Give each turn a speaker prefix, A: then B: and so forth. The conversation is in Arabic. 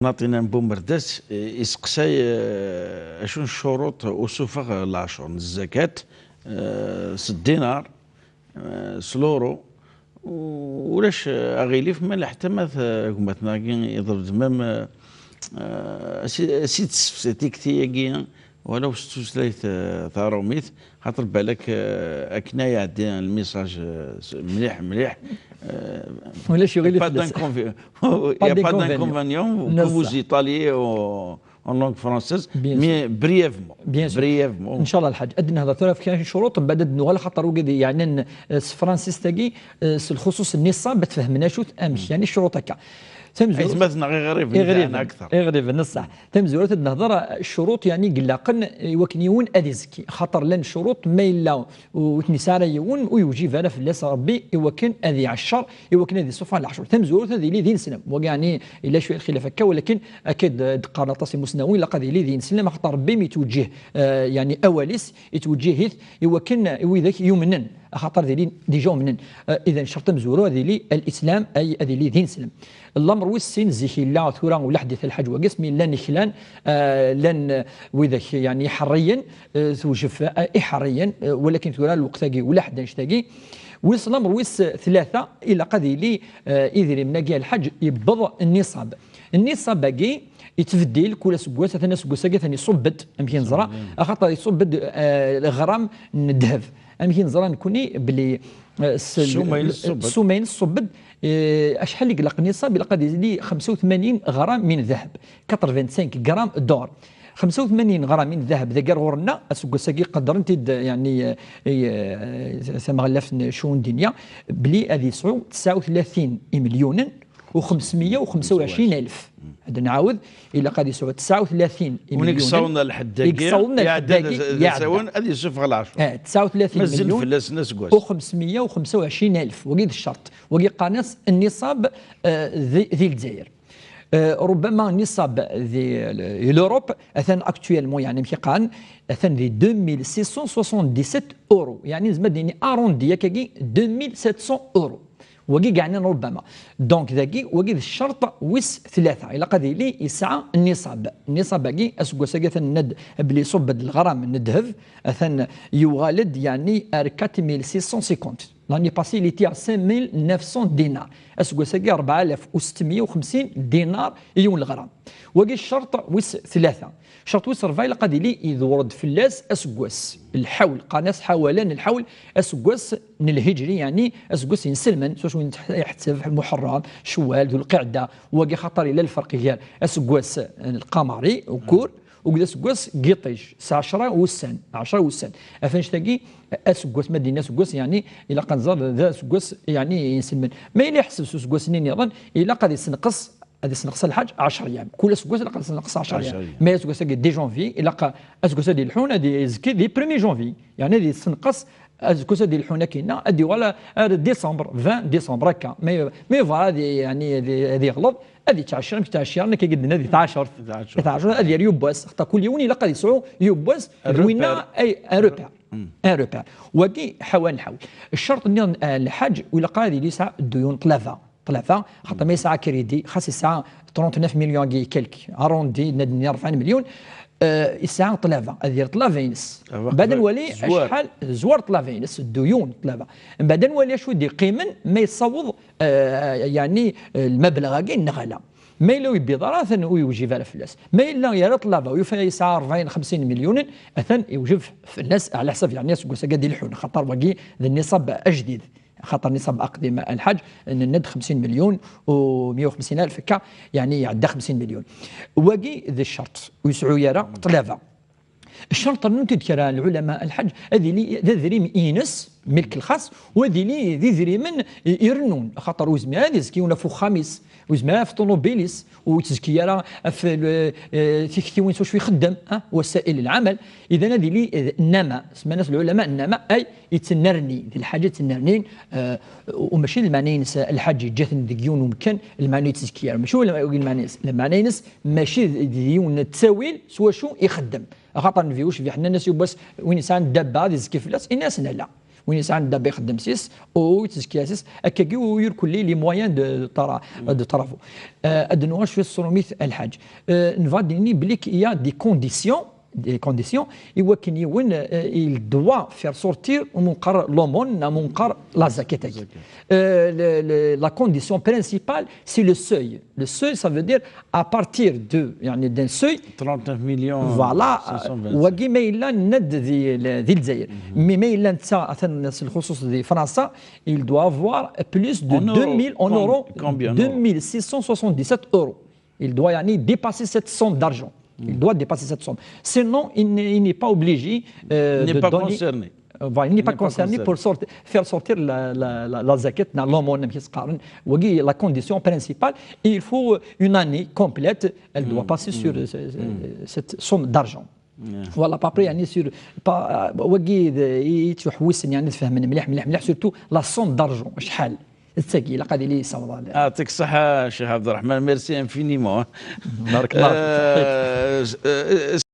A: ناطينا بومرداس يسقساي اشون الشروط وسوفغ العشر الزكاة الدينار سلورو ولاش اغيليف ما حتى ما كماتنا يضرب مام سيت تيكتي ولو ستوسلايت ثاروميث خاطر بالك اكنا يعدي الميساج مليح مليح
B: ولاش يغيلي
A: با d'inconvénient que vous y parliez en langue française mais brièvement
B: ان شاء الله الحاج ادنا هذا ثلاث كان شروط بعد النغال خاطر وقدي يعني فرانسيس تاكي الخصوص النصاب بتفهمنا شو امش يعني الشروط هكا
A: مثلنا غير
B: اكثر غريب نصح تم زورت النهضره الشروط يعني قلاقن وكنيون اديزكي خاطر لن شروط ما الا وتنسار يون ويوجي فانا في اللاس ربي يوكن اذي عشر يوكن اذي صفان العشر تم زورت هذه لي ذين سلم ويعني الا شويه الخلاف هكا ولكن اكيد قرطاس مسنوي لقد لي ذين سلم خاطر ربي يتوجه يعني اواليس يتوجه يوكن وذاك يمنن خاطر ذي ديجا منن اذا شرط مزورو هذه لي الاسلام اي هذه لي دين سلم الامر والسين زيكي لا ثورا ولا حديث الحج وقسمي لن خلان لن وذاك يعني حريا توجف حريا ولكن ثورا الوقت ولا حد نشتاقي ويس الامر ويس ثلاثه الى قضي لي اذا مناقي الحج يبض النصاب باقي يتفديل كل سكوات ثاني سكوات ثاني صبت امكن زرا خاطر يصبد غرام الذهب امكن زرا نكوني بلي السومين الصبد اشحال اللي قلق النصاب لقد يزيد 85 غرام من ذهب 85 غرام دور 85 غرام من الذهب ذا غورنا اسوق ساكي قدر انت يعني سمغلف شون دنيا بلي هذه 39 مليون و525 الف هذا نعاود الى قد يسوى 39 مليون
A: ونقصونا الحداقي يعدون هذه صفر العشر
B: 39 مليون و525 الف وقيد الشرط وقيد قناص النصاب ذي الجزائر ربما نصاب ذي لوروب اثن اكتويلمون يعني مشي قان اثن ذي 2677 اورو يعني زمدني اروندي كاكي 2700 اورو وقي قاعدين ربما دونك ذاكي وقي الشرط ويس ثلاثه الى قضي لي يسعى النصاب باقي اسكو ساكي الند بلي صبد الغرام من الذهب اثن يغالد يعني 4650 لاني باسي لي تي 5900 دينار اسكو ساكي 4650 دينار يوم الغرام وقي الشرط ويس ثلاثه شرط ويس رفاي قضي لي اذا ورد فلاس اسكواس الحول قناص حولان الحول اسكواس من الهجري يعني اسكواس ينسلمن شو يحتسب محرم شوال ذو القعده وقي خطر الى الفرق هي اسكواس القمري وكور وقد اسكواس قيطيش 10 والسن 10 والسن افنش تلاقي اسكواس مدينه اسكواس يعني الى قنزر ذا اسكواس يعني ينسلمن ما يلي يحسب اسكواس نين يظن الى قد يسنقص هذه سنقص الحاج 10 ايام كل سكوس لقى سنقص 10 ايام ما سكوس دي جونفي لقى اسكوس دي الحون هذه زكي دي بريمي جونفي يعني هذه سنقص اسكوس دي الحون كاينه ادي ولا ديسمبر 20 ديسمبر هكا ما فوالا هذه يعني هذه غلط هذه تاع الشهر كي قدنا هذه 12 هذه يوباس حتى كل يوم لقى يسعوا يوباس روينا اي ان روبير وكي حوال الشرط ان الحاج ولقى هذه ليس ديون ثلاثة حتى ما يسعى كريدي خاص يسعى 39 مليون كيلك اروندي ندني 40 مليون يسعى ثلاثة هذه ثلاثة ينس بعد نولي شحال زوار ثلاثة ينس الديون ثلاثة بعد نولي شو دي قيمن ما يصوض يعني المبلغ كاين نغلا ما الا يبي ضراثا ويوجب على فلاس ما الا يرى طلبه ويسعى 40 50 مليون اثن يوجب فلاس على حسب يعني ناس قادي الحون خاطر باقي النصاب اجديد خاطر نصاب اقدم الحج ان الند 50 مليون و150 الف هكا يعني يعدى 50 مليون واقي ذا الشرط ويسعوا يرى طلبه الشرط اللي تذكر العلماء الحج هذه لي ذا ذريم اينس ملك الخاص وهذه لي ذي ذريم يرنون خاطر وزمي هذه زكيونا فوق خامس وزمي في طوموبيليس وتزكيه في كيوين شوي يخدم وسائل العمل اذا هذه لي النما اسمها ناس العلماء النما اي يتنرني ذي الحاجه تنرنين وماشي المعنى الحاج جات ديون ومكان المعنى تزكيه ماشي المعنى ماشي ديون التساويل سوا شو يخدم خاطر نفيوش في حنا الناس بس وين انسان دابه هذه زكي فلاس الناس لا وين يسعى دابا يخدم سيس او تزكياسيس هكاكي ويركل لي مويان دو طرافو ادنواش في الصروميث الحاج نفاديني بليك يا دي كونديسيون il doit faire sortir l'aumône, la zakat. La condition principale, c'est le seuil. Le seuil, ça veut dire à partir d'un seuil.
A: 39 millions.
B: Voilà. Il doit avoir plus de 2000 en euros. 2677 euros. Il doit dépasser cette somme d'argent. Il doit dépasser cette somme. Sinon, il n'est pas obligé de
A: pas
B: donner...
A: concerné.
B: Voilà, il n'est pas concerné pour faire sortir la zakat dans l'aumône. La condition principale, il faut une année complète, elle doit passer sur cette somme d'argent. Voilà, pas après, sur surtout la somme d'argent. الثقيله قاعد لي يصور
A: يعطيك الصحه شيخ عبد الرحمن ميرسي انفينيمون
B: بارك الله فيك